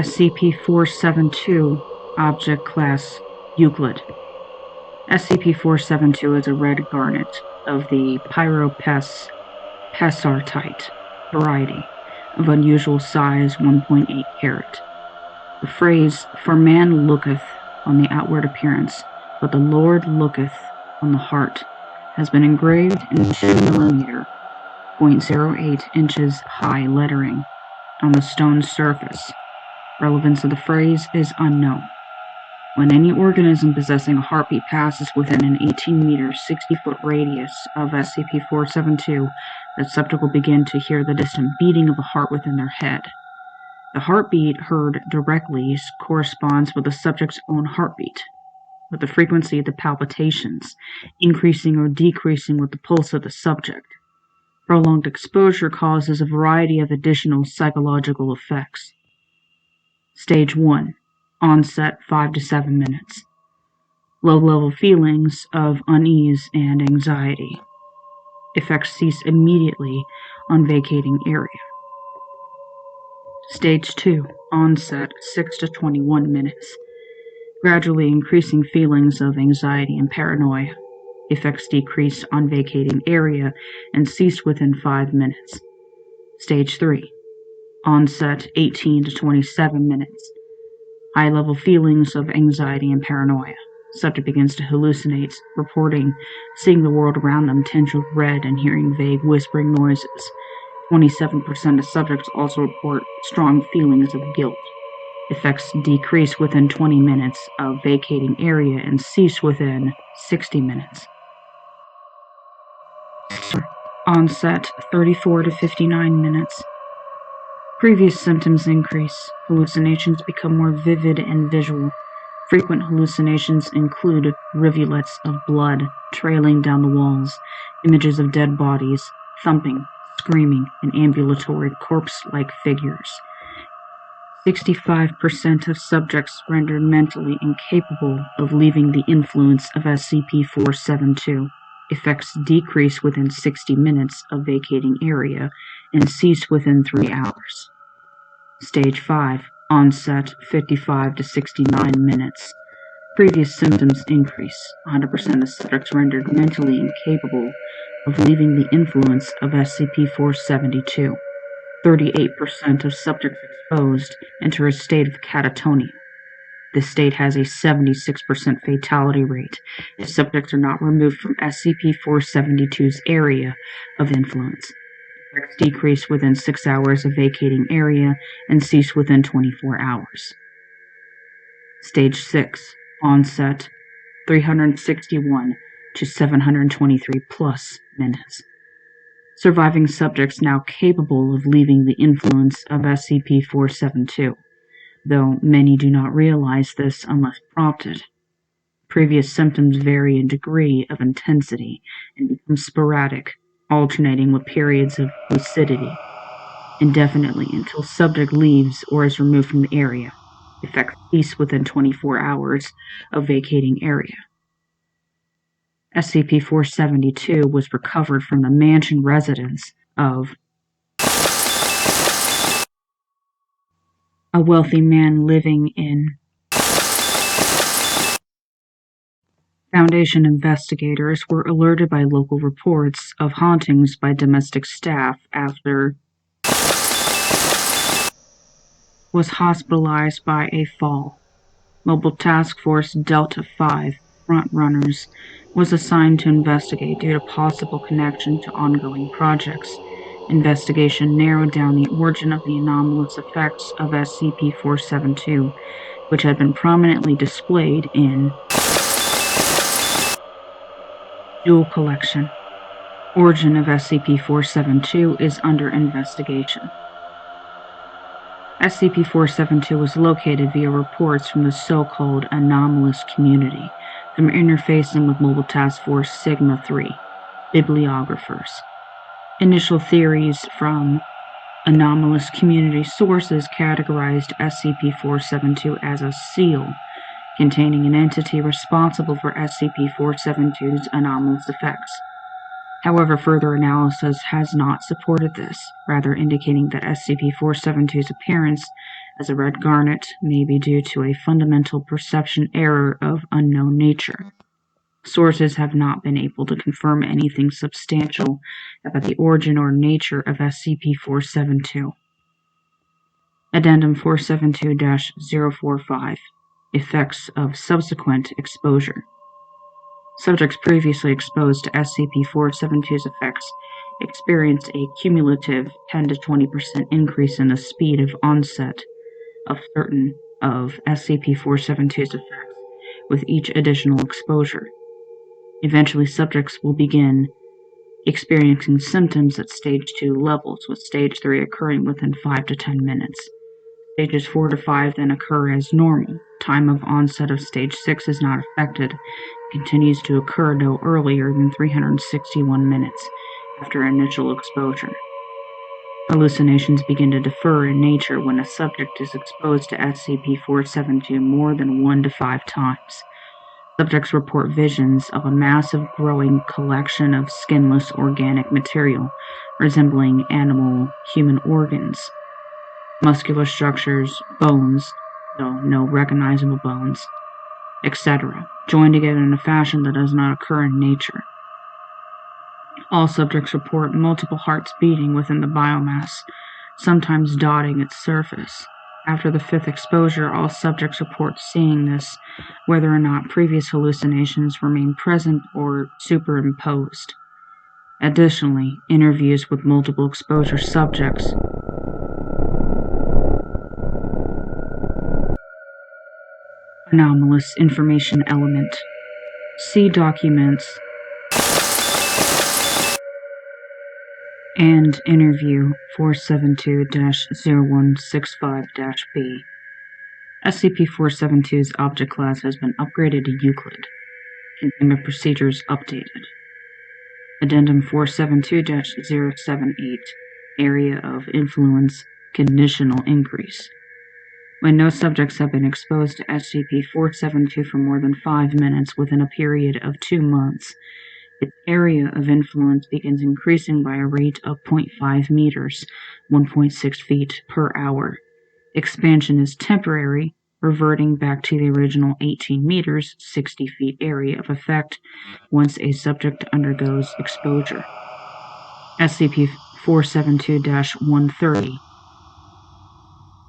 SCP-472, Object Class Euclid. SCP-472 is a red garnet of the Pyropessartite variety, of unusual size 1.8 carat. The phrase, "For man looketh on the outward appearance, but the Lord looketh on the heart," has been engraved in 2mm, 0.08 inches high lettering on the stone surface. Relevance of the phrase is unknown. When any organism possessing a heartbeat passes within an 18-meter, 60-foot radius of SCP-472, the subject will begin to hear the distant beating of the heart within their head. The heartbeat heard directly corresponds with the subject's own heartbeat, with the frequency of the palpitations increasing or decreasing with the pulse of the subject. Prolonged exposure causes a variety of additional psychological effects. Stage 1. Onset 5 to 7 minutes. Low-level feelings of unease and anxiety. Effects cease immediately on vacating area. Stage 2. Onset 6 to 21 minutes. Gradually increasing feelings of anxiety and paranoia. Effects decrease on vacating area and cease within 5 minutes. Stage 3. Onset 18 to 27 minutes. High-level feelings of anxiety and paranoia. Subject begins to hallucinate, reporting seeing the world around them tinged with red and hearing vague whispering noises. 27% of subjects also report strong feelings of guilt. Effects decrease within 20 minutes of vacating area and cease within 60 minutes. Onset 34 to 59 minutes. Previous symptoms increase. Hallucinations become more vivid and visual. Frequent hallucinations include rivulets of blood trailing down the walls, images of dead bodies, thumping, screaming, and ambulatory corpse-like figures. 65% of subjects rendered mentally incapable of leaving the influence of SCP-472. Effects decrease within 60 minutes of vacating area and cease within 3 hours. Stage 5. Onset 55 to 69 minutes. Previous symptoms increase. 100% of subjects rendered mentally incapable of leaving the influence of SCP-472. 38% of subjects exposed enter a state of catatonia. This state has a 76% fatality rate if subjects are not removed from SCP-472's area of influence. Effects decrease within 6 hours of vacating area and cease within 24 hours. Stage 6. Onset 361 to 723 plus minutes. Surviving subjects now capable of leaving the influence of SCP-472, though many do not realize this unless prompted. Previous symptoms vary in degree of intensity and become sporadic, alternating with periods of lucidity, indefinitely until subject leaves or is removed from the area. Effects cease within 24 hours of vacating area. SCP-472 was recovered from the mansion residence of a wealthy man living in. Foundation investigators were alerted by local reports of hauntings by domestic staff after was hospitalized by a fall. Mobile Task Force Delta 5 Frontrunners was assigned to investigate due to possible connection to ongoing projects. Investigation narrowed down the origin of the anomalous effects of SCP-472, which had been prominently displayed in Jewel Collection. Origin of SCP-472 is under investigation. SCP-472 was located via reports from the so-called anomalous community from interfacing with Mobile Task Force Sigma-3 bibliographers. Initial theories from anomalous community sources categorized SCP-472 as a seal containing an entity responsible for SCP-472's anomalous effects. However, further analysis has not supported this, rather indicating that SCP-472's appearance as a red garnet may be due to a fundamental perception error of unknown nature. Sources have not been able to confirm anything substantial about the origin or nature of SCP-472. Addendum 472-045 Effects of Subsequent Exposure. Subjects previously exposed to SCP-472's effects experienced a cumulative 10 to 20% increase in the speed of onset of certain of SCP-472's effects with each additional exposure. Eventually, subjects will begin experiencing symptoms at Stage 2 levels, with Stage 3 occurring within 5 to 10 minutes. Stages 4 to 5 then occur as normal. Time of onset of Stage 6 is not affected, continues to occur no earlier than 361 minutes after initial exposure. Hallucinations begin to differ in nature when a subject is exposed to SCP-472 more than 1 to 5 times. Subjects report visions of a massive growing collection of skinless organic material resembling animal-human organs, muscular structures, bones, though no recognizable bones, etc., joined together in a fashion that does not occur in nature. All subjects report multiple hearts beating within the biomass, sometimes dotting its surface. After the 5th exposure, all subjects report seeing this, whether or not previous hallucinations remain present or superimposed. Additionally, interviews with multiple exposure subjects anomalous information element. See documents and interview 472-0165-B. SCP-472's object class has been upgraded to Euclid. Containment procedures updated. Addendum 472-078 Area of Influence Conditional Increase. When no subjects have been exposed to SCP-472 for more than 5 minutes within a period of 2 months, its area of influence begins increasing by a rate of 0.5 meters, 1.6 feet per hour. Expansion is temporary, reverting back to the original 18 meters, 60 feet area of effect once a subject undergoes exposure. SCP-472-130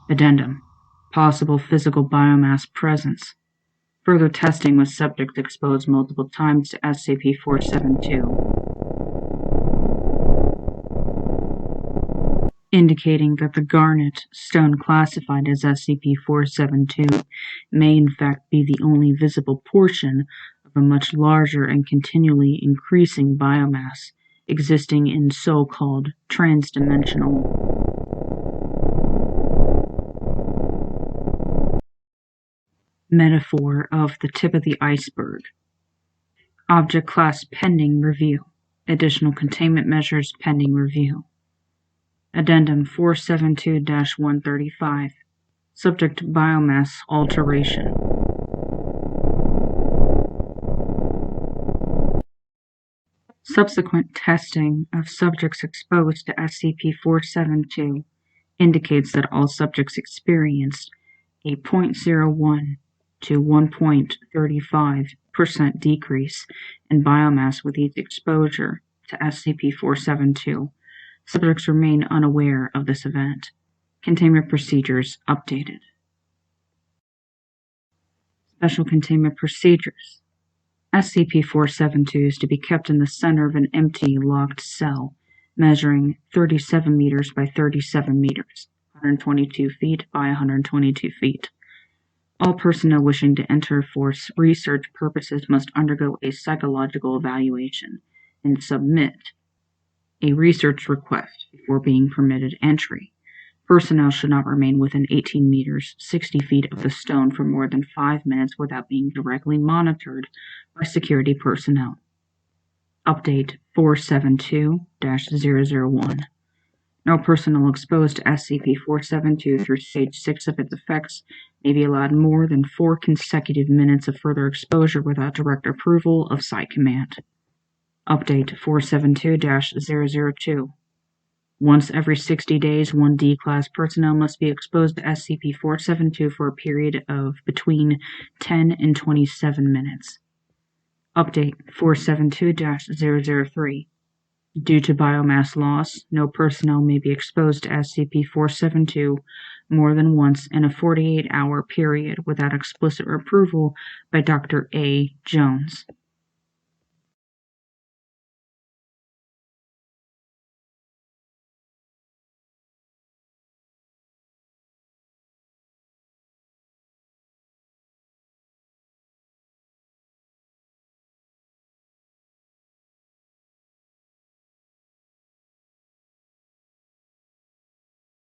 Addendum Possible physical biomass presence. Further testing with subjects exposed multiple times to SCP-472, indicating that the garnet stone classified as SCP-472 may in fact be the only visible portion of a much larger and continually increasing biomass existing in so-called transdimensional metaphor of the tip of the iceberg. Object class pending review. Additional containment measures pending review. Addendum 472-135 Subject biomass alteration. Subsequent testing of subjects exposed to SCP-472 indicates that all subjects experienced a 0.01 to 1.35% decrease in biomass with each exposure to SCP-472. Subjects remain unaware of this event. Containment procedures updated. Special containment procedures. SCP-472 is to be kept in the center of an empty, locked cell, measuring 37 meters by 37 meters, 122 feet by 122 feet. All personnel wishing to enter for research purposes must undergo a psychological evaluation and submit a research request before being permitted entry. Personnel should not remain within 18 meters, 60 feet of the stone for more than 5 minutes without being directly monitored by security personnel. Update 472-001. No personnel exposed to SCP-472 through Stage 6 of its effects may be allowed more than 4 consecutive minutes of further exposure without direct approval of Site Command. Update 472-002. Once every 60 days, 1 D-Class personnel must be exposed to SCP-472 for a period of between 10 and 27 minutes. Update 472-003. Due to biomass loss, no personnel may be exposed to SCP-472 more than once in a 48-hour period without explicit approval by Dr. A. Jones.